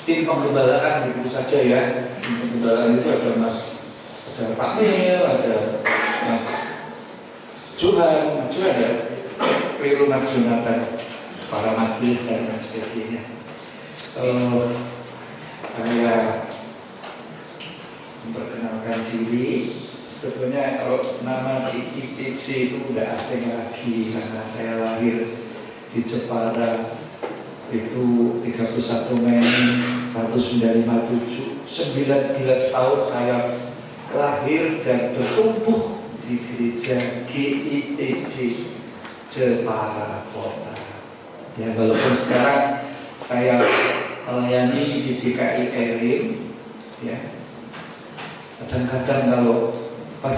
tim penggembalaan begitu saja ya. Tim penggembalaan itu ada Pak Mil, ada Mas Johan ya, keliru Mas Jonathan, para majelis dan sebagainya. Saya memperkenalkan diri. Sebetulnya kalau nama IITC itu udah asing lagi karena saya lahir di Jepara itu 31 Mei 1957. 19 tahun saya lahir dan bertumbuh di gereja GITC Jepara Kota. Ya, walaupun sekarang saya melayani di GKI Erim, ya. Kadang-kadang kalau pas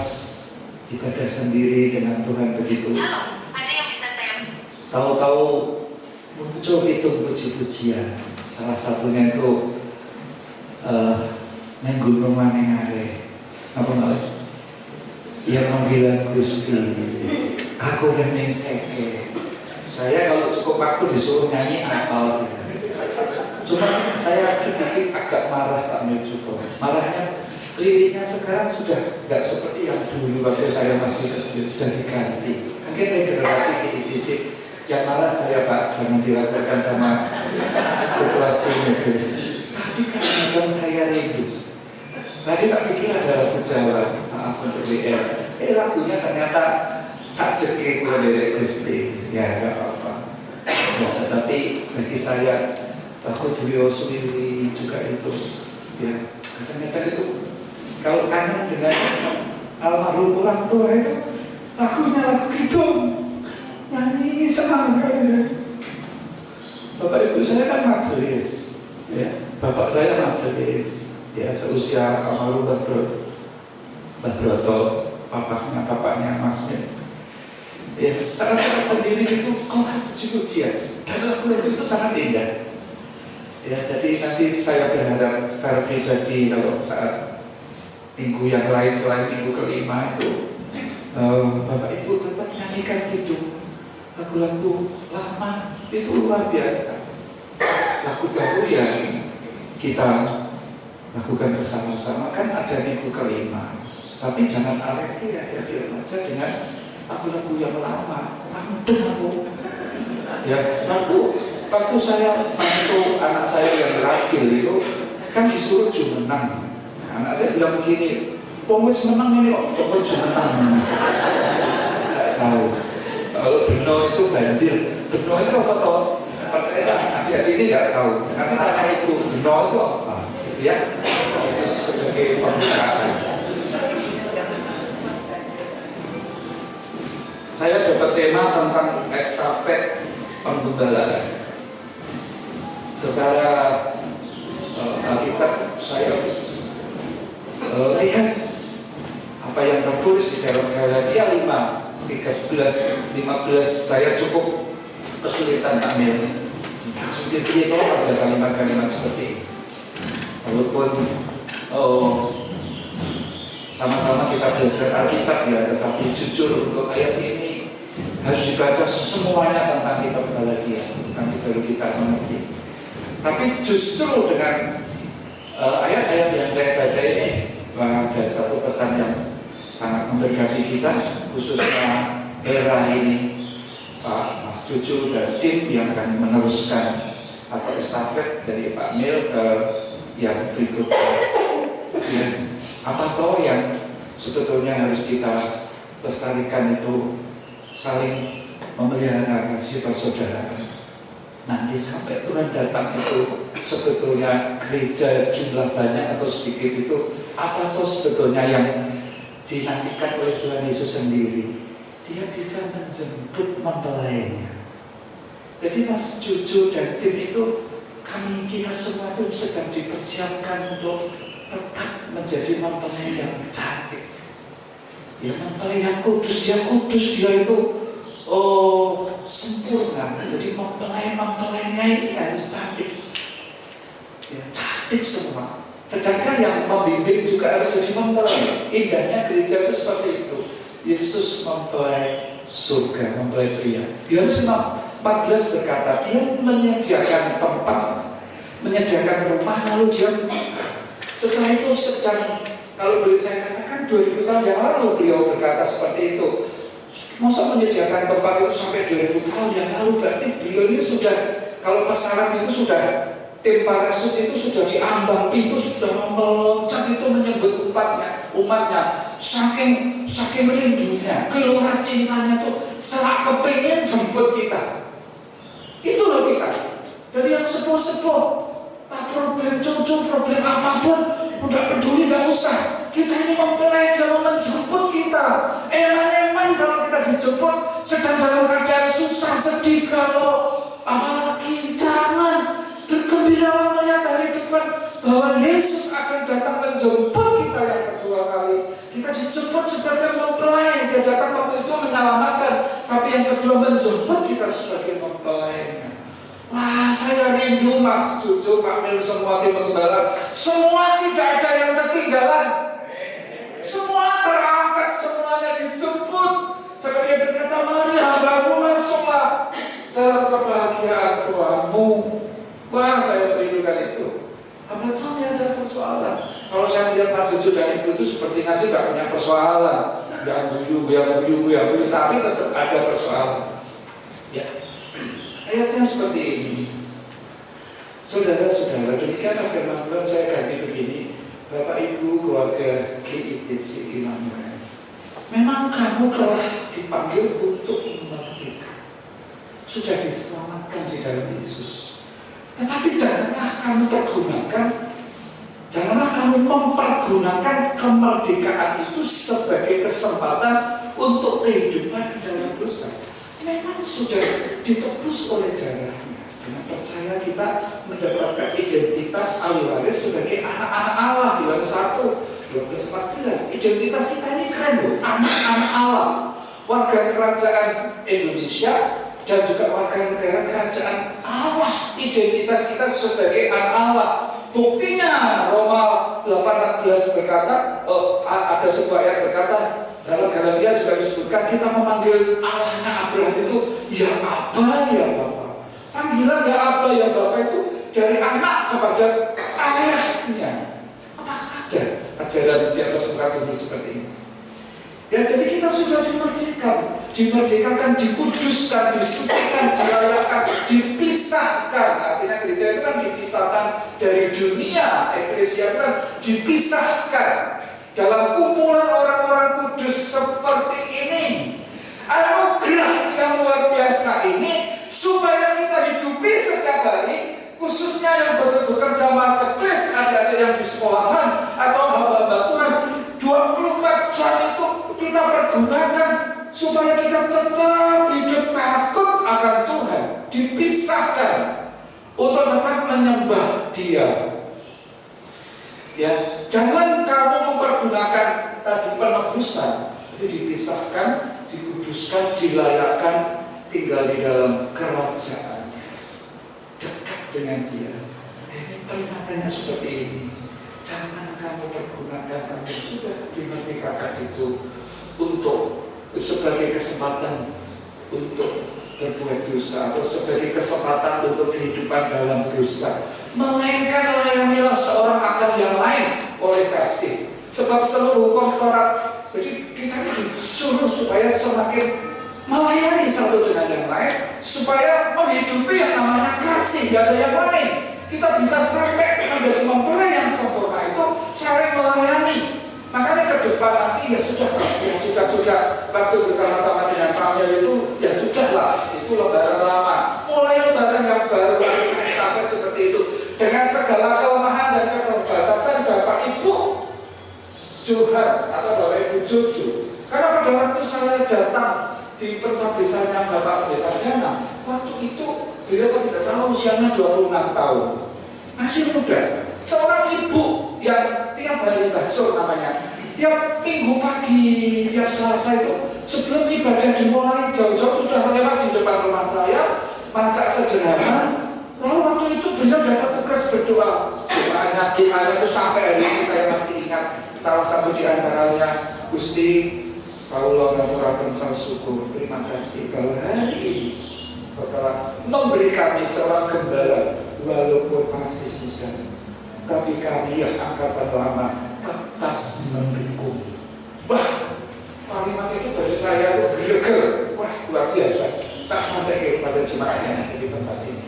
ibadah sendiri dengan Tuhan begitu, ada yang bisa saya tahu-tahu muncul itu puji-pujian. Salah satunya itu neng gunung manengare, apa namanya? Yang panggilan Gusti. Aku dan neng seke. Saya kalau cukup waktu disuruh nyanyi apal. Cuma saya sedikit agak marah tak juga. Marahnya liriknya sekarang sudah tidak seperti yang dulu waktu saya masih kecil, sudah diganti. Mungkin regenerasi IITC yang marah saya, Pak, jangan dilakukan sama populasi muda. Tapi kadang saya rindu. Tadi tak pikir ada lagu Jawa, maaf untuk WR. Lagunya ternyata sajeki kula dari Gusti. Ya, enggak apa-apa. Ya, tetapi bagi saya lagu Duyo Suwiwi juga itu, ya, kadang-kadang itu kalau kangen dengan almarhum orang tua itu, lagunya lagu itu nyanyi senang sekali. Bapak ibu saya kan majelis, ya. Bapak saya majelis, ya, seusia almarhum Mbah Broto, bapaknya Masnya. Ya, sangat sendiri itu, puji-pujian. Dan lagu itu sangat indah. Ya, jadi nanti saya berharap secara pribadi kalau saat minggu yang lain selain minggu kelima itu Bapak Ibu tetap nyanyikan gitu lagu-lagu lama itu luar biasa. Lagu baru yang kita lakukan bersama-sama kan ada minggu kelima, tapi jangan alergi ya diam aja dengan lagu-lagu yang lama. Aku ya waktu saya bantu anak saya yang ragil itu kan disuruh jumenang. Anak saya bilang begini, wis menang ini kok jumenang. Tidak tahu. Kalau beno itu banjir, beno itu apa toh? Percaya adik-adik ini tidak tahu. Nanti tanya itu beno itu apa? Gitu ya. Itu sebagai pembukaan. Saya dapat tema tentang estafet penggembalaan. Secara Alkitab saya lihat apa yang tertulis di dalam Galatia 5:13-15 saya cukup kesulitan ambil. Seperti itu ada kalimat-kalimat seperti ini. Walaupun sama-sama kita belajar Alkitab ya, tetapi jujur untuk ayat ini harus dibaca semuanya tentang kitab Galatia, nanti baru kita mengerti. Tapi justru dengan ayat-ayat yang saya baca ini ada satu pesan yang sangat memberkati kita, khususnya era ini Pak Mas Cucu dan tim yang akan meneruskan atau estafet dari Pak Mil ke yang berikutnya. Ya, apa toh yang sebetulnya harus kita lestarikan itu saling memelihara kasih persaudaraan. Nanti sampai Tuhan datang itu sebetulnya gereja jumlah banyak atau sedikit itu apa toh sebetulnya yang dinantikan oleh Tuhan Yesus sendiri. Dia bisa menjemput mempelainya. Jadi Mas Cucu dan tim itu kami kira semua itu sedang dipersiapkan untuk tetap menjadi mempelai yang cantik. Ya mempelai yang kudus, dia itu sempurna. Jadi mempelai-mempelainya ini harus cantik. Ya, cantik semua. Sedangkan yang membimbing juga harus jadi mempelai. Indahnya gereja itu seperti itu. Yesus mempelai surga, mempelai pria. Yohanes 14 berkata, dia menyediakan tempat menyediakan rumah, lalu dia setelah itu kalau boleh saya katakan 2000 tahun yang lalu beliau berkata seperti itu. Masa menyediakan tempat itu sampai 2000 tahun yang lalu, berarti beliau ini sudah, kalau pesawat itu sudah, tim parasut itu sudah diambang pintu, sudah meloncat itu menyebut umatnya, saking rindunya, gelora cintanya tuh, selak kepingin jemput kita. Itu loh kita. Jadi yang sepuh-sepuh, tak problem cucu, problem apapun, udah peduli, gak usah. Kita ini mempelai, jangan menjemput kita. Eman-eman kalau kita dijemput sedang dalam keadaan susah, sedih, kalau apalagi jangan bergembira melihat hari depan bahwa Yesus akan datang menjemput kita yang kedua kali. Kita dijemput sebagai mempelai, dia datang waktu itu menyelamatkan, tapi yang kedua menjemput kita sebagai mempelainya. Wah, saya rindu Mas Cucu, Pak Mil, semua tim pengembala, semua tidak ada yang ketinggalan. Semua terangkat, semuanya dijemput. Seperti yang berkata, mari hambamu masuklah dalam kebahagiaan Tuhanmu. Wah, saya merindukan itu. Hamba Tuhan ya ada persoalan. Kalau saya melihat Mas Cucu dan Ibu itu seperti nasi gak punya persoalan. Yang guyu, tapi tetap ada persoalan. Ya. Ayatnya seperti ini. Saudara-saudara, demikianlah firman Tuhan. Saya ganti begini. Bapak Ibu keluarga GITC Immanuel, memang kamu telah dipanggil untuk merdeka, sudah diselamatkan di dalam Yesus. Tetapi janganlah kamu mempergunakan kemerdekaan itu sebagai kesempatan untuk kehidupan dalam dosa. Memang sudah ditebus oleh darahnya. Dengan percaya kita mendapatkan identitas ahli waris sebagai anak-anak Allah. Bilang 1:12-14. Identitas kita ini keren loh, anak-anak Allah, warga kerajaan Indonesia dan juga warga negara kerajaan Allah. Identitas kita sebagai anak Allah. Buktinya Roma 8:14 berkata, ada sebuah ayat berkata, dalam Galatia juga disebutkan kita memanggil Allahnya Abraham itu ya Aba, ya Bapa. Panggilan ya Aba, ya Bapa itu dari anak kepada ayahnya. Apakah ada ajaran di atas muka bumi seperti ini? Ya, jadi kita sudah dimerdekakan, dikuduskan, disucikan, dirayakan, dipisahkan. Artinya gereja itu kan dipisahkan dari dunia, eklesia itu kan dipisahkan dalam kumpulan orang-orang kudus seperti ini. Anugerah yang luar biasa ini supaya kita hidupi setiap hari, khususnya yang bekerja marketplace, ada yang di sekolahan atau hamba-hamba Tuhan, 24 jam itu kita pergunakan supaya kita tetap hidup takut akan Tuhan, dipisahkan untuk tetap menyembah Dia. Ya, jangan kamu mempergunakan tadi penebusan, tapi dipisahkan, dikuduskan, dilayakkan, tinggal di dalam kerajaan, dekat dengan Dia. Ini peringatannya seperti ini. Jangan kamu pergunakan, kamu sudah dimerdekakan itu untuk sebagai kesempatan untuk berbuat dosa atau sebagai kesempatan untuk kehidupan dalam dosa. Melainkan layanilah seorang akan yang lain oleh kasih. Sebab seluruh hukum Taurat, jadi kita disuruh supaya semakin melayani satu dengan yang lain, supaya menghidupi yang namanya kasih. Gak ada yang lain. Kita bisa sampai menjadi mempelai yang sempurna itu saling melayani. Makanya ke depan nanti ya sudah waktu bersama-sama dengan Kamil itu ya sudahlah, itu lebaran lama. Mulai lebaran yang baru lagi estafet seperti itu dengan segala kelemahan dan keterbatasan Bapak Ibu Johan atau Bapak Ibu Jojo. Karena pada waktu saya datang di pentabisanya Bapak Pendeta Dana, waktu itu beliau tidak salah usianya 26 tahun, masih muda. Seorang ibu yang tiap hari Basur namanya, tiap minggu pagi, tiap Selasa itu sebelum ibadah dimulai jauh-jauh sudah lewat di depan rumah saya, masak sederhana. Lalu waktu itu beliau dapat tugas berdoa. Doanya itu sampai hari ini saya masih ingat. Salah satu di antaranya, Gusti Paulo ngaturaken syukur, terima kasih bahwa hari ini telah memberi kami seorang gembala walaupun masih muda, tapi kami yang angkatan lama tetap mendukung. Wah, kalimat itu dari saya itu greget. Wah, luar biasa. Tak sampai kepada jemaat yang ada di tempat ini.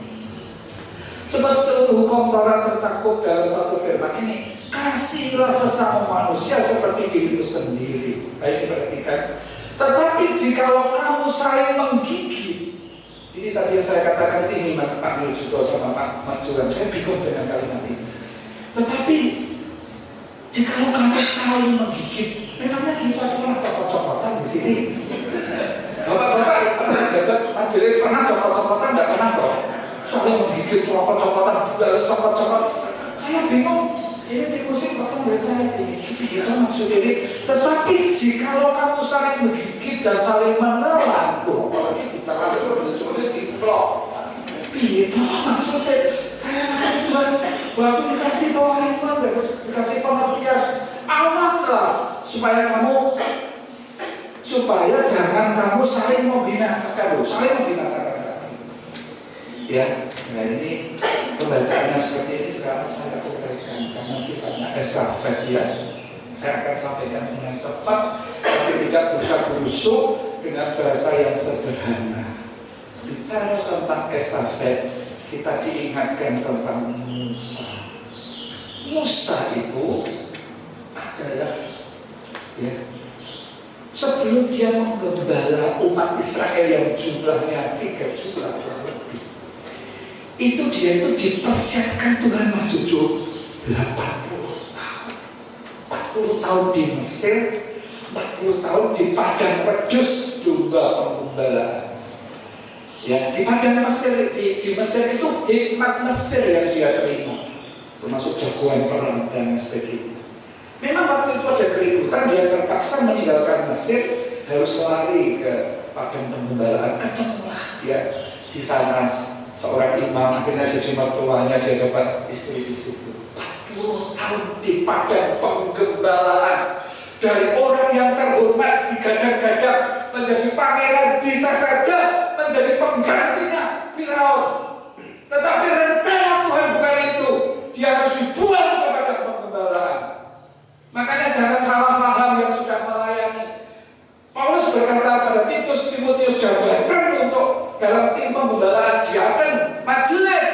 Sebab seluruh hukum Taurat tercakup dalam satu firman ini. Kasihilah sesama manusia seperti dirimu sendiri. Baik, diperhatikan. Tetapi jikalau kamu saling menggigit, ini tadi yang saya katakan sini Pak Nil juga sama Mas Juran, saya bingung dengan kalimat ini. Tetapi jikalau kamu saling menggigit, memangnya kita pernah copot-copotan di sini? Bapak-bapak pernah dapat majelis pernah copot-copotan? Tidak pernah kok. Saling menggigit, copot-copotan, harus copot-copot. Saya bingung. Ini di musik bahkan baca ini maksud ini. Tetapi jikalau kamu saling menggigit dan saling menelan, apalagi kita kalau berjumlah di blok, itu maksud saya bahwa dikasih penghormatan dan dikasih pengertian. Awaslah supaya jangan kamu saling membinasakan, saling membinasakan. Ya, nah ini pembacaannya seperti ini sekarang saya uraikan karena sifatnya estafet ya. Saya akan sampaikan dengan cepat, tapi tidak berusak-berusuk dengan bahasa yang sederhana. Bicara tentang estafet, kita diingatkan tentang Musa. Musa itu adalah ya, sebelum dia menggembala umat Israel yang jumlahnya 3 juta lebih, itu dia itu dipersiapkan Tuhan Mas Jojo 80 tahun. 40 tahun di Mesir, 40 tahun di padang pedus domba penggembalaan. Ya, di padang Mesir, di Mesir itu hikmat Mesir yang dia terima, termasuk jagoan perang dan sebagainya. Memang waktu itu ada keributan, dia terpaksa meninggalkan Mesir, harus lari ke padang penggembalaan. Ketemulah dia di sana seorang imam, akhirnya jadi mertuanya, dia dapat istri di situ. 40 tahun di padang penggembalaan, dari orang yang terhormat digadang-gadang menjadi pangeran, bisa saja menjadi penggantinya Firaun. Tetapi rencana Tuhan bukan itu, dia harus dibuang ke padang penggembalaan. Makanya jangan salah paham yang sudah melayani. Paulus berkata pada Timotius, jabatan untuk dalam tim penggembalaan diaken, majelis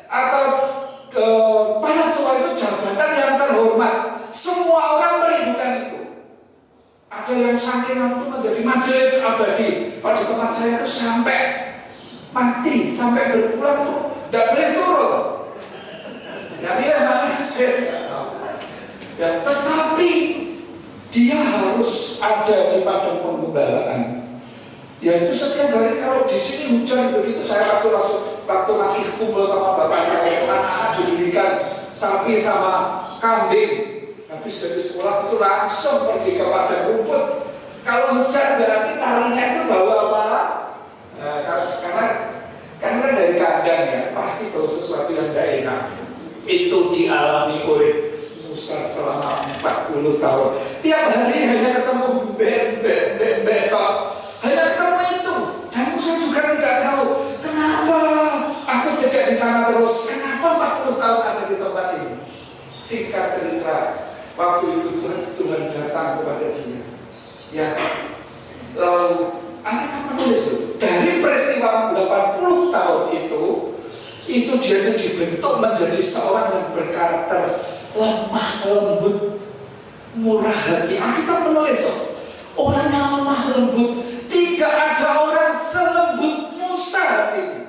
atau pada Tuhan itu jabatan yang terhormat. Semua orang merindukan itu. Ada yang saking itu menjadi majelis abadi. Kalau di tempat saya itu sampai mati, sampai berpulang tuh tidak boleh turun. Ya dia mana saya tidak tahu. Ya, tetapi dia harus ada di padang penggembalaan. Yaitu setiap hari kalau di sini hujan begitu, saya waktu masih kumpul sama bapak saya, anak-anak dibelikan sapi sama kambing. Habis dari sekolah itu langsung pergi ke padang rumput. Kalau hujan berarti talinya itu bawa apa? Karena dari kandang ya, pasti tahu sesuatu yang tidak enak. Itu dialami oleh Musa selama 40 tahun. Tiap hari hanya ketemu bebek kok. Hanya ketemu itu. Dan Musa juga tidak tahu kenapa aku tidak di sana terus. Kenapa 40 tahun ada di tempat ini? Singkat cerita, waktu itu Tuhan datang kepada dia. Ya, lalu Anda menulis dari peristiwa 80 tahun itu dia dibentuk menjadi seorang yang berkarakter lemah lembut, murah hati. Kita menulis orang yang lemah lembut, tidak ada orang selembut Musa hatinya.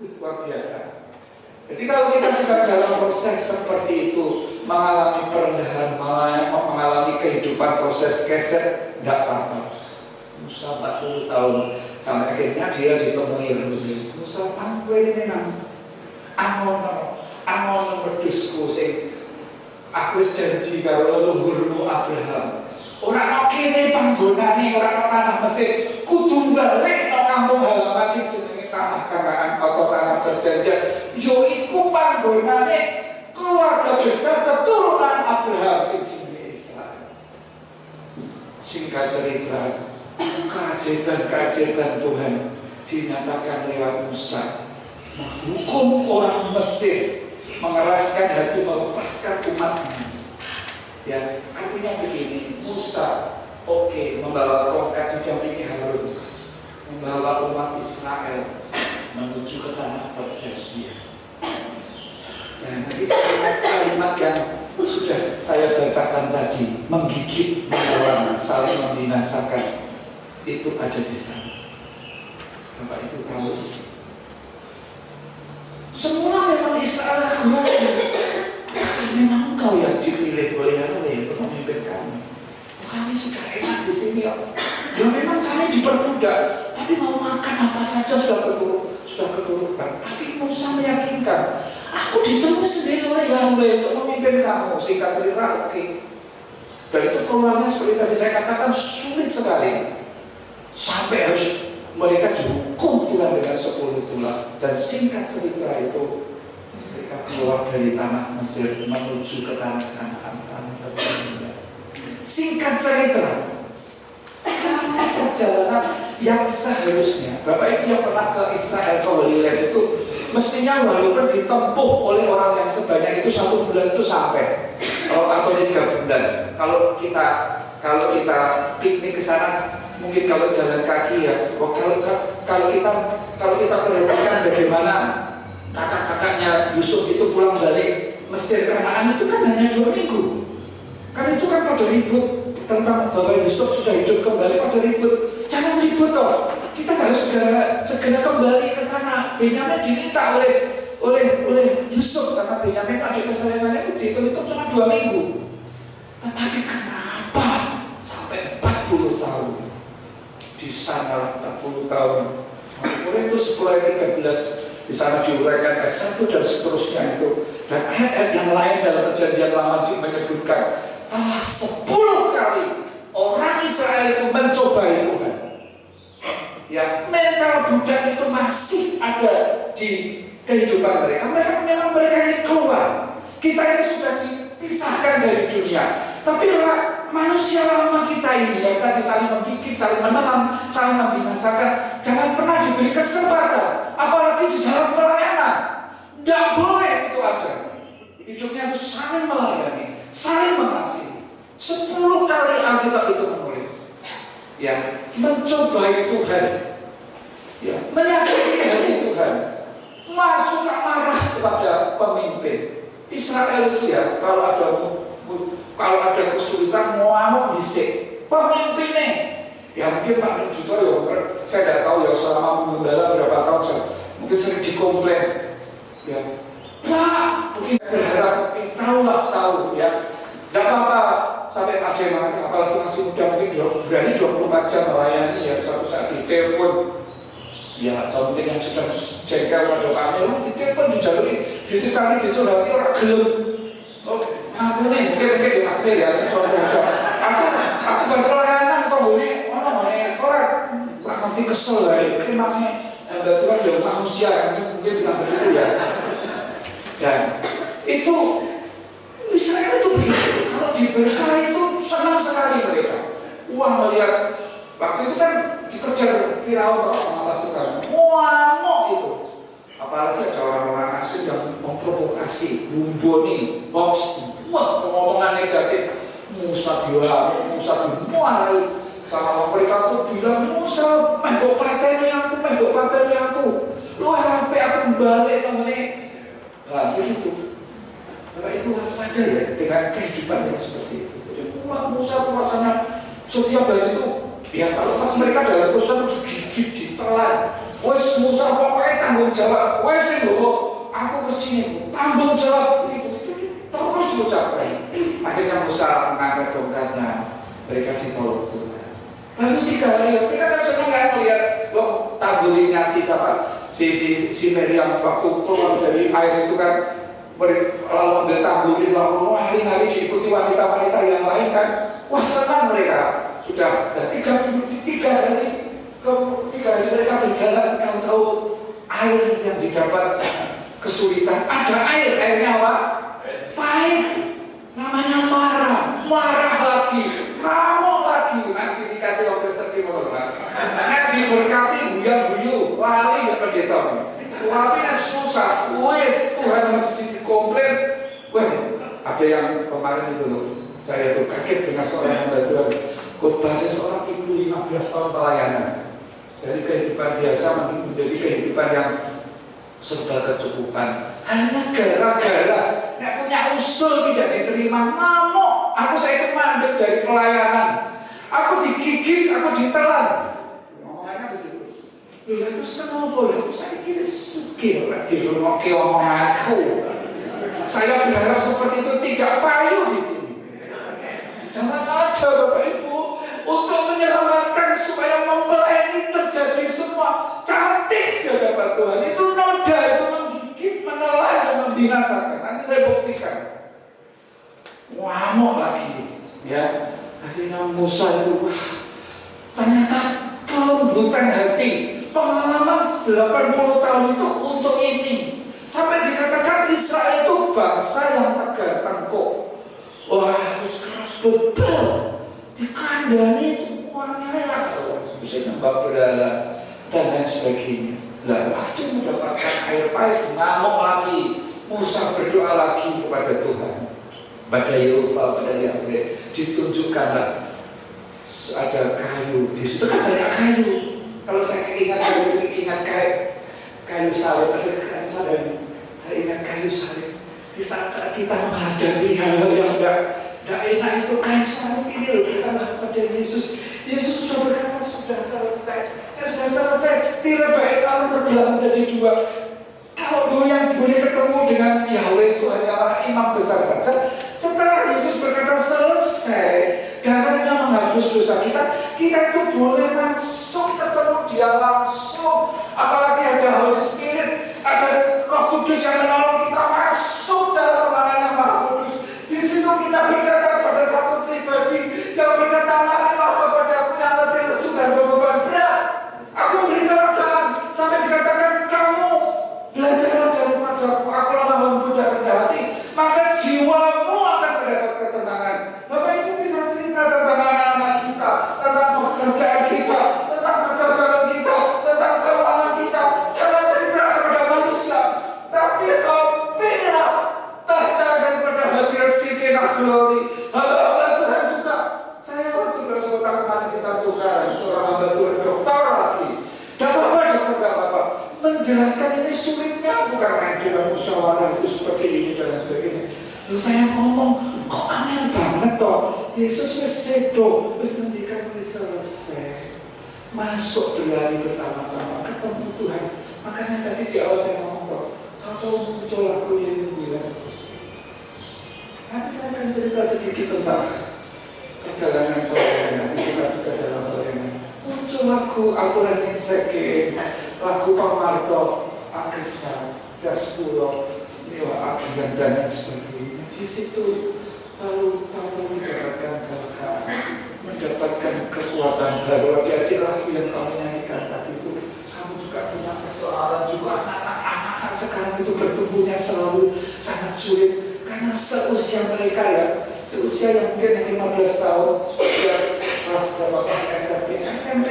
Luar biasa. Jadi kalau kita sedang dalam proses seperti itu, mengalami perendahan, mengalami kehidupan proses keset, tidak apa-apa. Musa 40 tahun sampai akhirnya dia ditemui Harun. Musa gue ini nang angon wedhusku sing aku janji karo leluhurmu Abraham. Ora ana kene panggonane, ora ana tanah Mesir, kudu balik nang kampung halaman sing jenenge tanah Kanaan atau tanah perjanjian. Yo iku panggonane keluarga besar keturunan Abraham sing jenenge Israel. Singkat cerita, keajaiban Tuhan dinyatakan lewat Musa. menghukum orang Mesir, mengeraskan hati, melepaskan umatnya. Ya, artinya begini, Musa membawa tongkat didampingi Harun, membawa umat Israel menuju ke tanah perjanjian. Dan nanti kalimat yang sudah saya bacakan tadi, menggigit, menelan, saling membinasakan, itu ada di sana. Bapak Ibu tahu, semua memang Israel ragu-ragu. Memang engkau yang dipilih oleh Yahweh untuk memimpin kami. Kami sudah enak di sini. Ya memang kami diperbudak, tapi mau makan apa saja sudah keturutan. Tapi Musa meyakinkan, aku ditulis sendiri oleh Yahweh untuk memimpin kamu. Singkat cerita, dan itu keluarnya seperti tadi saya katakan sulit sekali. Sampai harus mereka dihukum tulang dengan 10 tulang. Dan singkat cerita itu mereka keluar dari tanah Mesir menuju ke tanah Kanaan. Singkat cerita, selama perjalanan yang seharusnya, Bapak Ibu yang pernah ke Israel, ke Holy Land itu, mestinya walaupun ditempuh oleh orang yang sebanyak itu 1 bulan itu sampai, atau 3 bulan. Kalau kita piknik ke sana, mungkin kalau jalan kaki ya. Kalau kita perhatikan bagaimana kakak-kakaknya Yusuf itu pulang balik Mesir Kanaan itu kan hanya 2 minggu. Kan itu kan pada ribut tentang bahwa Yusuf sudah hidup kembali, pada ribut. Jangan ribut toh. Kita harus segera kembali ke sana. Benyamin diminta oleh Yusuf karena Benyamin ada kesayangannya itu dihitung cuma 2 minggu. Tetapi kenapa sampai 40 tahun? Di sana 40 tahun. Kemudian itu 10 ayat 13 di sana diuraikan ayat 1 dan seterusnya itu. Dan ayat-ayat yang lain dalam perjanjian lama menyebutkan telah 10 kali orang Israel itu mencobai Tuhan. Ya, mental budak itu masih ada di kehidupan mereka. Memang mereka ini keluar. Kita ini sudah dipisahkan dari dunia. Tapi manusia lama kita ini yang tadi saling menggigit, saling menelan, saling membinasakan, jangan pernah diberi kesempatan, apalagi di dalam pelayanan. Tidak boleh itu ada. Hidupnya itu saling melayani, saling mengasihi. 10 kali Alkitab itu menulis, ya, mencobai Tuhan, ya, menyakiti hati Tuhan, suka marah kepada pemimpin. Israel itu ya, kalau ada kesulitan mau amuk bisik pemimpinnya. Ya mungkin Pak Nur juga ya, saya tidak tahu ya selama mengembala berapa tahun mungkin sering dikomplain. Ya, Pak, mungkin berharap tahu ya. Tidak apa-apa sampai bagaimana, apalagi masih muda mungkin berani 24 jam melayani ya, suatu saat ditelepon. Ya, atau mungkin yang sudah jengkel pada kami, ditelepon dijalui, disurati orang gelem. Aku nih, mungkin di Mas Mil ya, aku berpelayanan kok ini, orang nanti kesel lah, ini makanya Tuhan dari manusia, mungkin bilang begitu ya. Dan itu Israel itu begitu, kalau diberkahi itu senang sekali mereka. Wah, melihat waktu itu kan dikejar Firaun sama pasukan, ngamuk itu. Apalagi ada orang-orang asing yang memprovokasi, bumboni, box, pengomongan negatif. Musa diharu, Musa dimuarai. Sama mereka tuh bilang, Musa, mendok pateni aku. Lu sampai aku balik mengenai. Nah, begitu. Bapak Ibu harus sadar ya dengan kehidupan yang seperti itu. Jadi umat Musa tuh rasanya setiap hari itu, ya kalau pas mereka dalam urusan gigit, ditelan. Wes Musa pokoknya tanggung jawab. Wes lho, aku kesini tanggung jawab itu terus diucapkan. Akhirnya Musa mengangkat tongkatnya, mereka ditolong Tuhan. Baru 3 hari, mereka kan senang kan melihat tambulinya si Miriam waktu keluar dari air itu kan, lalu ambil tamburi, lalu hari-hari diikuti wanita-wanita yang lain kan, wah senang mereka. Sudah 3 hari. Ketika mereka berjalan, kau tahu air yang didapat kesulitan. Ada airnya apa? Pahit. Namanya marah lagi, ngamuk lagi. Nanti dikasih orkester timur mas. Nanti diberkati buyang-buyu, lali ke pendeta. Tapi kan susah, wes Tuhan masih dikomplain. Wah, ada yang kemarin itu loh, saya tuh kaget dengan seorang hamba Tuhan. Khotbahnya seorang ibu 15 tahun pelayanan. Dari kehidupan biasa menjadi kehidupan yang serba kecukupan. Hanya gara-gara nggak punya usul tidak diterima, ngamuk. Saya itu mandek dari pelayanan. Aku digigit, aku ditelan. Ngomongannya begitu. Loh, terus kenapa? Saya kira sugih Pak dirungokke omonganku. Saya berharap seperti itu tidak payu di sini. Jangan ada Bapak Ibu untuk menyelamatkan supaya mempelai terjadi semua cantik di hadapan Tuhan. Itu noda, itu menggigit, menelan dan membinasakan. Nanti saya buktikan. Ngamuk lagi, ya. Akhirnya Musa itu, wah, ternyata kelembutan hati, pengalaman 80 tahun itu untuk ini. Sampai dikatakan Israel itu bangsa yang tegar tengkuk. Wah, harus keras bebel, dikandani itu uangnya merah, bisa nembak berhala dan lain sebagainya. Lah, waktu mendapatkan air pahit, ngamuk lagi. Musa berdoa lagi kepada Tuhan, pada Yehova, pada Yahweh. Ditunjukkanlah ada kayu di situ, kan banyak kayu. Kalau saya ingat kayu sawit, ada kayu sawit. Saya ingat kayu sawit. Di saat-saat kita menghadapi hal-hal yang tidak enak itu, kayu sawit ini loh, kita pada Yesus. Yesus sudah berkata sudah selesai. Sudah selesai. Tirai baik Allah terbelah menjadi dua. Kalau dulu yang boleh ketemu dengan Yahweh itu hanyalah imam besar saja. Setelah Yesus berkata selesai, darahnya menghapus dosa kita, kita itu boleh masuk ketemu Dia langsung. Apalagi ada Holy Spirit, ada Roh Kudus yang menolong kita masuk dalam ruangan yang Maha Kudus. Di situ kita berkata pada satu pribadi yang berkata, marilah kepadaku yang letih lesu dan beban berat, aku berikan makan. Sampai dikatakan, kamu belajarlah daripadaku, aku lemah lembut dan rendah hati, maka jiwamu akan mendapat ketenangan. Bapak Ibu bisa cerita tentang anak-anak kita, tentang pekerjaan kita, tentang perdagangan kita, tentang keuangan kita. Jangan cerita kepada manusia, tapi pilihlah tahta daripada hadirat Sikenah Glory. Hamba Tuhan juga. Saya waktu ke kota kemarin kita tukaran seorang hamba Tuhan dokter lagi. Gak apa-apa dokter, gak apa-apa. Menjelaskan ini sulitnya bukan main dengan musyawarah itu seperti ini dan sebagainya. Lalu saya ngomong, kok aneh banget toh. Yesus wis sedo, wis ngendikan wis selesai. Masuk berlari bersama-sama ketemu Tuhan. Makanya tadi di awal saya ngomong toh, kalau muncul lagu yang bilang, nanti saya akan cerita sedikit tentang perjalanan pelayanan, juga dalam pelayanan. Muncul lagu Al-Quran yang Seke, lagu Pamarto, Agresa, Gaspulo, Dewa Agian dan lain sebagainya. Di situ lalu kamu mendapatkan berkah, mendapatkan kekuatan baru. Adik-adik lagu yang kamu nyanyikan tadi itu, kamu juga punya persoalan juga. Anak-anak sekarang itu bertumbuhnya selalu sangat sulit karena seusia mereka ya, seusia yang mungkin yang 15 tahun, ya kelas berapa, kelas SMP,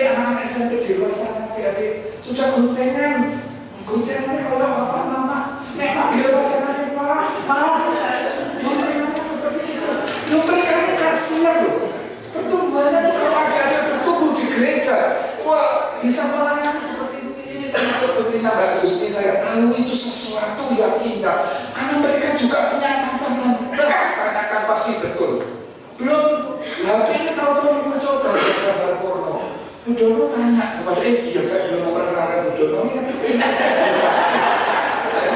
anak-anak SMP di luar sana, adik-adik sudah goncengannya kalau apa mama, nek ambil pasangannya pak, goncengannya seperti itu. Loh, mereka ini kasihan loh. Pertumbuhannya kalau ada bertumbuh di gereja, wah bisa melayani seperti ini termasuk Petrina bagus ini. Saya tahu itu sesuatu yang indah karena mereka juga punya tantangan. Tanyakan pasti betul. Belum, HP ini tahu-tahu muncul dari gambar porno. Budono tanya kepada iya saya belum memperkenalkan Budono ini nanti sini.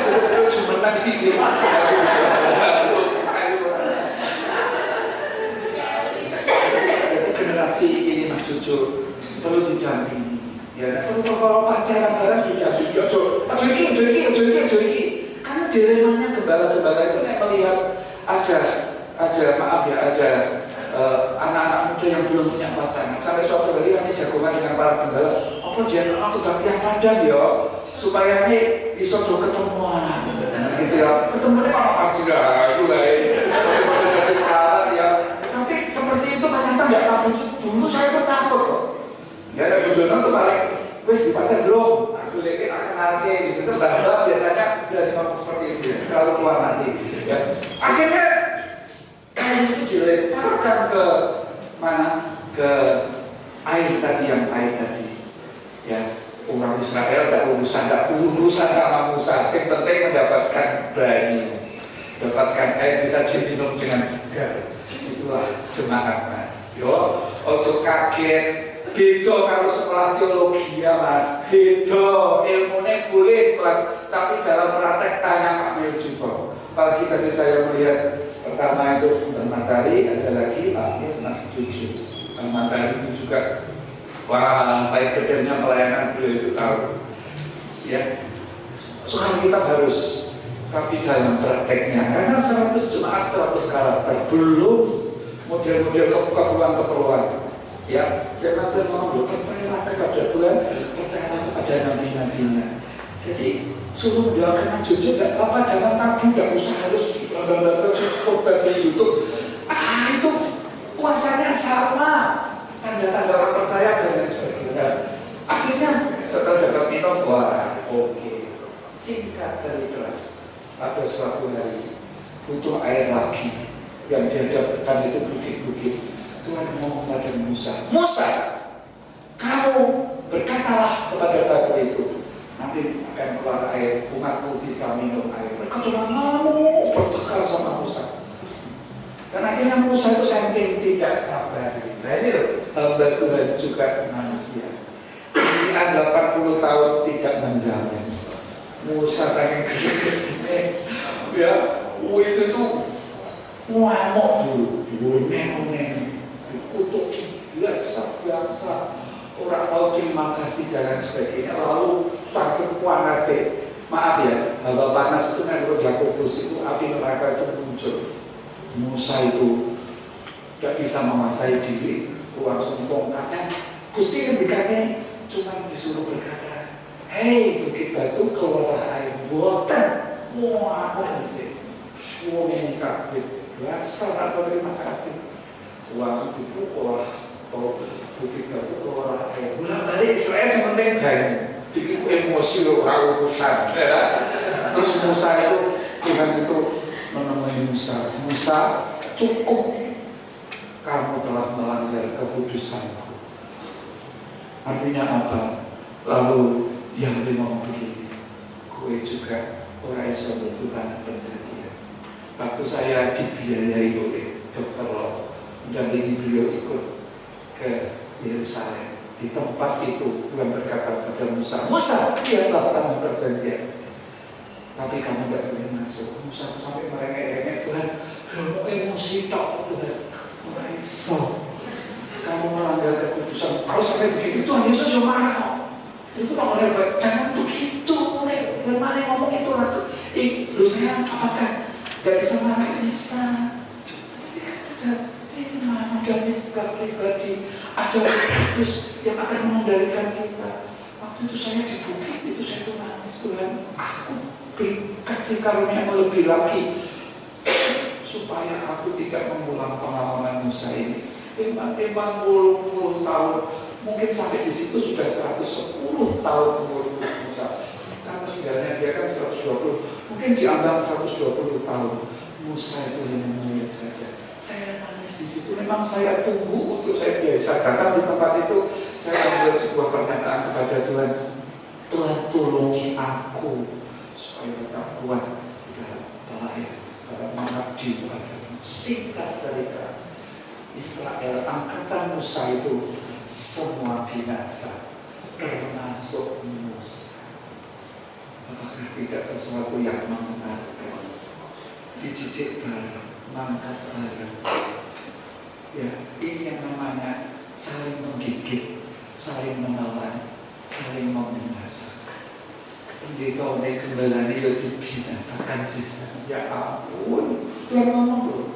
Terus sebenarnya gitu. Generasi ini Mas Cucu perlu didampingi. Ya, kalau pacaran bareng didampingi. Ojo iki. Karena dilemanya gembala-gembala itu nek melihat ada anak-anak muda yang belum punya pasangan. Sampai suatu hari kami jagongan dengan para gembala. Apa dia aku kebaktian padang ya supaya ini bisa ketemuan. Gitu ya. Ketemuannya kalau sudah itu ya. Tapi seperti itu ternyata nggak takut. Dulu saya pun takut kok. Ya ada Budono tuh paling wes dipacar belum. boleh kita kenal gitu. Itu bahwa biasanya berani ngomong seperti itu ya. Kalau keluar nanti, ya. Akhirnya kayu itu dilemparkan ke mana? Ke air tadi yang pahit tadi. Ya, orang Israel tidak urusan sama Musa. Yang penting mendapatkan banyu, dapatkan air bisa diminum dengan segar. Itulah semangat Mas. Yo, ojo kaget. Beda kalau sekolah teologi ya Mas. Beda ilmunya boleh sekolah, tapi dalam praktek tanya Pak Meljuto. Apalagi tadi saya melihat pertama itu matahari, ada lagi Pak Mas setuju. Matahari itu juga wah baik kerjanya pelayanan beliau itu tahu. Ya, soalnya kita harus tapi dalam prakteknya karena 100 jemaat 100 karakter belum model-model keperluan. Ya, firman Tuhan ngomong, percayalah kepada Tuhan, percayalah kepada nabi-nabinya. Jadi suruh mendoakan jujur, tidak apa-apa, jangan tabu, tidak usah harus khotbah di YouTube. Itu kuasanya sama, tanda-tanda percaya dan lain sebagainya. Akhirnya setelah dapat minum, wah, oke. Singkat cerita, pada suatu hari butuh air lagi yang dihadapkan itu bukit-bukit. Tuhan ngomong kepada Musa, kamu berkatalah kepada batu itu, nanti akan keluar air, umatku bisa minum air. Mereka cuma ngamuk, bertekar sama Musa. Dan akhirnya Musa itu saking tidak sabar. Nah ini loh, hamba Tuhan juga manusia. Usiaan 80 tahun tidak menjamin. Musa saking gede-gede, ya, itu tuh ngamuk dulu, neng. Kutuk biasa orang tahu terima kasih dan lain sebagainya lalu sakit panas maaf ya haba panas itu kan Yakobus itu api neraka itu muncul. Musa itu tidak bisa menguasai diri langsung bongkarkan Gusti ketikanya cuma disuruh berkata hei bukit batu keluarlah air boten wah apa sih semua yang kafir biasa atau terima kasih langsung dipukul kalau bukit batu keluar air. Bolak-balik Israel sementing banyak bikin emosi orang urusan. Terus Musa itu Tuhan itu menemui Musa cukup kamu telah melanggar kekudusanku. Artinya apa? Lalu yang dia ngomong begini, gue juga orang Islam Tuhan perjanjian. Waktu saya dibiayai oleh dokter dan ini beliau ikut ke Yerusalem. Di tempat itu Tuhan berkata kepada Musa, lihatlah tanah perjanjian. Tapi kamu tidak boleh masuk. Musa sampai merengek-rengek, Tuhan, emosi tak Tuhan. Meraiso. Kamu melanggar keputusan. Harus sampai begini. Tuhan Yesus yang marah. Itu tak boleh. Jangan begitu. Firman yang ngomong itu lah. Lu sayang apakah? Gak bisa marah? Bisa. Ada misbah pribadi, ada Kristus yang akan mengendalikan kita. Waktu itu saya di bukit itu saya tuh nangis, Tuhan, aku kasih karunia lebih lagi supaya aku tidak mengulang pengalaman Musa ini. Memang puluh tahun, mungkin sampai di situ sudah 110 tahun umur Musa. Kan tinggalnya dia kan 120, mungkin diambang 120 tahun. Musa itu hanya melihat saja. Saya nangis di situ. Memang saya tunggu untuk saya biasa datang di tempat itu. Saya membuat sebuah pernyataan kepada Tuhan. Tuhan tolongi aku supaya tetap kuat dalam pelayan, dalam mengabdi padamu. Singkat cerita, Israel angkatan Musa itu semua binasa, termasuk Musa. Apakah tidak sesuatu yang mengenaskan? Dididik bareng, mangkat bareng. Ya, ini yang namanya saling menggigit, saling menelan, saling membinasakan. Pendeta oleh gembalanya itu dibinasakan sisa. Ya ampun, Tuhan ngomong,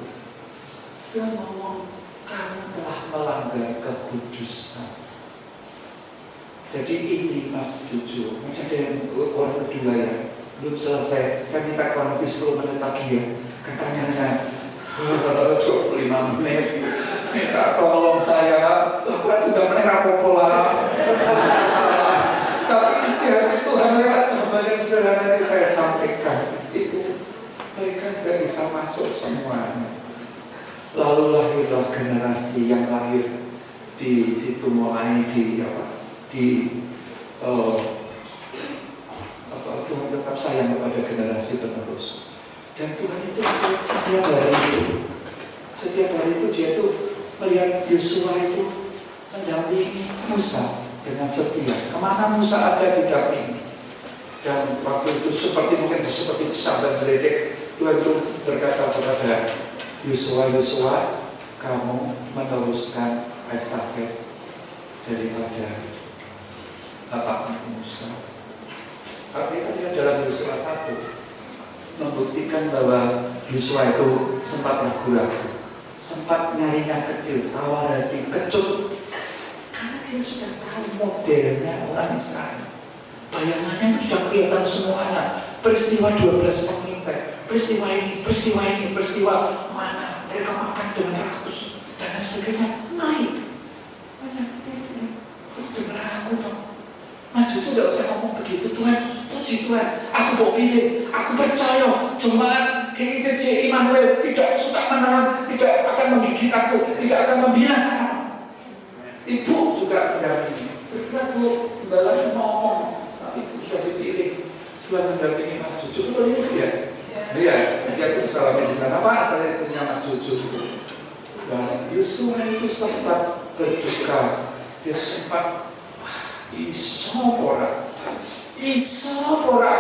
kamu telah melanggar kekudusan. Jadi ini Mas jujur, masih ada yang orang kedua ya. Belum selesai, saya minta kurang lebih 10 menit lagi ya. Katanya 25 menit. Minta tolong saya. Lah sudah menit apa-apa lah. Tapi isi hati itu yang sederhana yang saya sampaikan itu mereka tidak bisa masuk semuanya. Lalu lahirlah generasi yang lahir di situ, mulai Tuhan tetap sayang kepada generasi penerus. Dan Tuhan itu setiap hari itu dia tuh melihat Yosua itu mendampingi Musa dengan setia. Kemana Musa ada didampingi. Dan waktu itu seperti sambar geledek, Tuhan itu berkata kepada Yosua, kamu meneruskan estafet daripada bapakmu Musa. Artinya dia dalam Yosua 1 membuktikan bahwa Yosua itu sempat ragu-ragu, sempat nyarinya kecil, tawar hati, kecut, karena dia sudah tahu modelnya orang Israel. Bayangannya itu sudah kelihatan semuanya. Peristiwa 12 pengintai, peristiwa mana mereka makan dengan rakus dan sebagainya, naik. Dengar aku toh, maju itu tidak usah ngomong begitu. Tuhan, puji Tuhan, aku mau pilih, aku percaya jemaat GITC Immanuel tidak suka menelan, tidak akan menggigit aku, tidak akan membinasakan. Ibu juga mendampingi. Benar Bu, Mbak ngomong, tapi ibu sudah dipilih. Tuhan mendampingi Mas Cucu, betul ini ya? Iya, dia itu salamnya di sana, Pak, saya istrinya Mas Cucu. Dan Yosua itu sempat berduka, dia sempat iso ora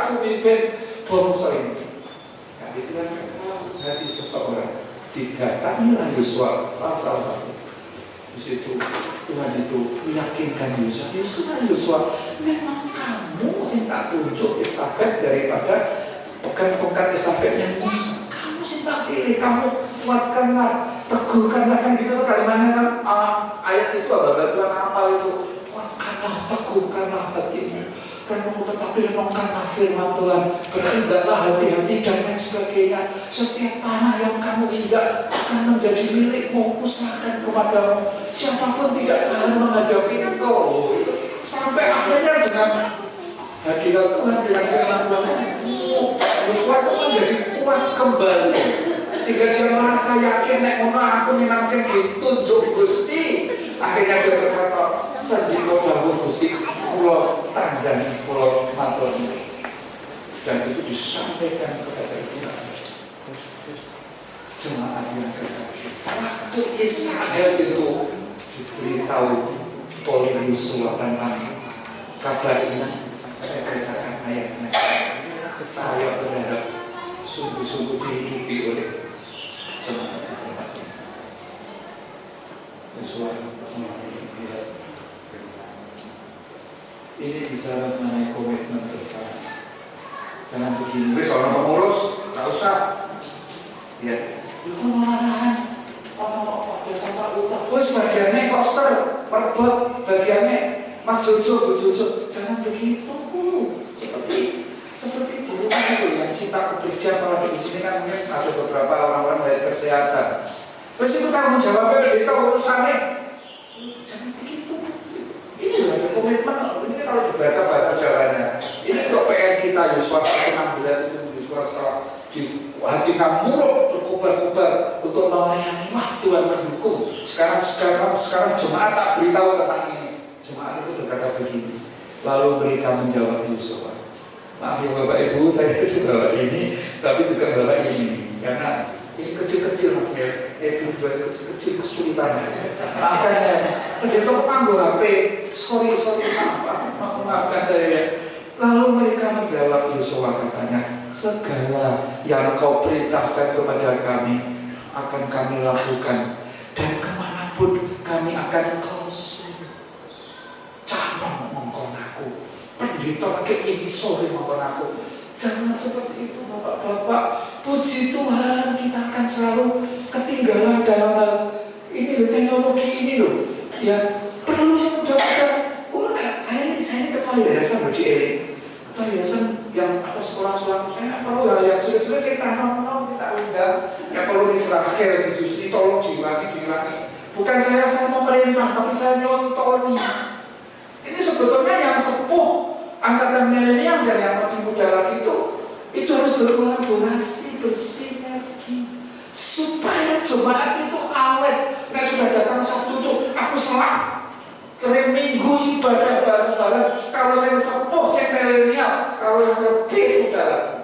aku mimpin bangsa ini. Nah, itu kan hati seseorang. Didatangilah Yosua pasal 1. Di situ Tuhan itu meyakinkan Yosua, memang kamu yang tak tunjuk estafet daripada tongkat estafetnya Musa. Kamu yang tak pilih, kamu kuatkanlah, teguhkanlah, kan gitu kalimatnya kan, ayat itu apa? Tuhan apal itu, kuatkanlah, teguhkanlah hatimu, dan kamu tetap renungkanlah firman Tuhan, bertindaklah hati-hati dan lain sebagainya. Setiap tanah yang kamu injak akan menjadi milikmu, usahakan kepadamu. Siapapun tidak tahan menghadapi engkau. Sampai akhirnya dengan hadirat Tuhan, dengan firman Tuhan, Yosua itu menjadi kuat kembali, sehingga dia merasa yakin nek ngono aku minang sing ditunjuk Gusti. Akhirnya dia berkata, sedina dawuh Gusti kula tandani, kula matur nuwun. Dan itu disampaikan kepada Israel. Jemaat yang terkasih, waktu Israel itu diberitahu oleh Yosua tentang kabar ini, saya bacakan ayatnya. Saya berharap sungguh-sungguh dihidupi oleh jemaat Yosua. Ini bicara mengenai komitmen bersama. Jangan begini, wis orang pengurus, tak usah. Ya, itu malahan orang sampai utang. Wis bagiannya koster, perbot, bagiannya Mas Jojo. Jangan begitu. Seperti dulu kan itu yang cinta kebersihan, kalau di sini kan mungkin ada beberapa orang-orang dari kesehatan. Wis itu tanggung jawabnya pendeta urusannya. Jangan begitu. Ini ada komitmen. Ini kalau dibaca bahasa Jawanya, ini untuk PR kita Yosua 16 itu, Yosua setelah di hatinya muruk berkobar-kobar untuk melayani. Wah, Tuhan mendukung. Sekarang jemaat tak beritahu tentang ini. Jemaat itu berkata begini. Lalu mereka menjawab Yosua, maaf ya Bapak Ibu, saya itu bawa ini, tapi juga bawa ini, karena ini kecil-kecil maksudnya, dua kecil kesulitan. Makanya dia tuh nganggo HP, sorry maafkan saya ya. Lalu mereka menjawab Yosua, katanya, segala yang kau perintahkan kepada kami akan kami lakukan, dan kemanapun kami akan kau suruh. Jangan ngomong aku, pendeta kayak ini sore ngomong aku. Jangan seperti itu Bapak-bapak. Puji Tuhan, kita akan selalu ketinggalan dalam hal ini loh, teknologi ini loh. Ya perlu yang udah. Saya ini ketua yayasan Haji Erik, ketua yayasan yang atas sekolah-sekolah. Saya perlu hal yang sulit-sulit saya kita undang. Yang perlu diserahkan, disusun, tolong diulangi. Bukan saya memerintah, tapi saya nyontoni. Ini sebetulnya yang sepuh angkatan milenial dan yang lebih muda lagi itu harus berkolaborasi, bersinergi supaya jemaat itu awet. Nah sudah datang Sabtu itu aku selang keren minggu ibadah bareng-bareng. Kalau saya sepuh, saya milenial, kalau yang lebih muda lagi.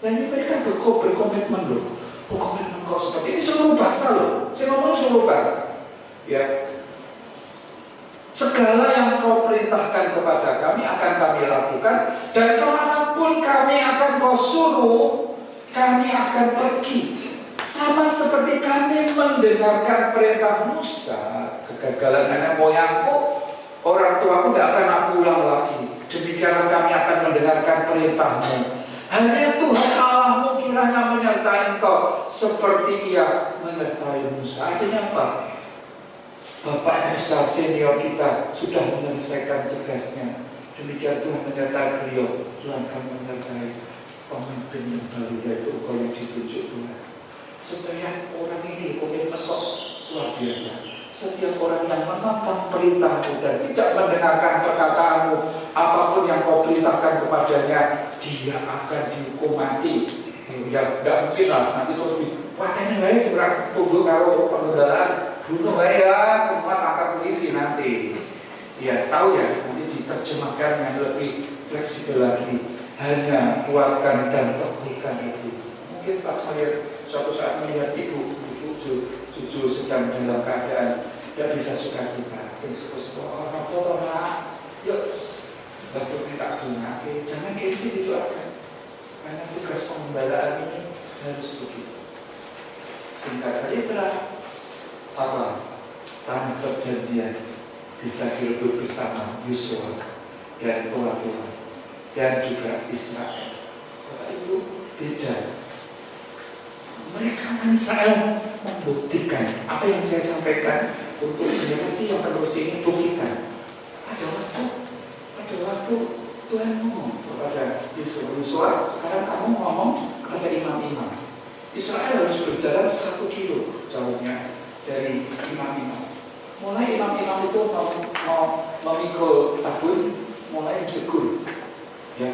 Nah ini mereka berkomitmen loh. Berkomitmen kok seperti ini seluruh bangsa loh. Saya ngomong seluruh bangsa. Ya. Segala yang kau perintahkan kepada kami akan kami lakukan, dan kemanapun kami akan kau suruh, kami akan pergi. Sama seperti kami mendengarkan perintah Musa. Kegagalan nenek moyangku, orang tuaku tidak akan aku ulang lagi. Demikianlah kami akan mendengarkan perintahmu. Hanya Tuhan Allahmu kiranya menyertai engkau seperti ia menyertai Musa. Artinya apa? Bapak Musa senior kita sudah menyelesaikan tugasnya. Demikian Tuhan menyertai beliau. Tuhan akan menyertai pemimpin yang baru, yaitu engkau yang ditunjuk Tuhan. Setiap orang ini komitmen kok luar biasa. Setiap orang yang menentang perintahmu dan tidak mendengarkan perkataanmu, apapun yang kau perintahkan kepadanya, dia akan dihukum mati. Ya tidak mungkin lah nanti terus ini guys segera tunggu kalau pengendaraan bunuh ya, kemudian akan polisi nanti. Ya tahu ya, nanti diterjemahkan dengan lebih fleksibel lagi. Hanya kuatkan dan teguhkan itu. Mungkin pas melihat suatu saat melihat ibu cucu sedang dalam keadaan tidak bisa sukacita, orang tua yuk bantu kita bunga, jangan gengsi didoakan, karena tugas pengembalaan ini harus begitu. Singkat saja telah apa tanah perjanjian bisa hidup bersama Yosua dan tua-tua dan juga Israel. Kota itu beda. Mereka Israel membuktikan apa yang saya sampaikan untuk generasi yang penerus ini. Buktikan. Ada waktu Tuhan ngomong kepada Yosua, sekarang kamu ngomong kepada imam-imam. Israel harus berjalan 1 kilo jauhnya dari imam-imam. Mulai imam-imam itu mau memikul tabun, mulai jegur. Ya,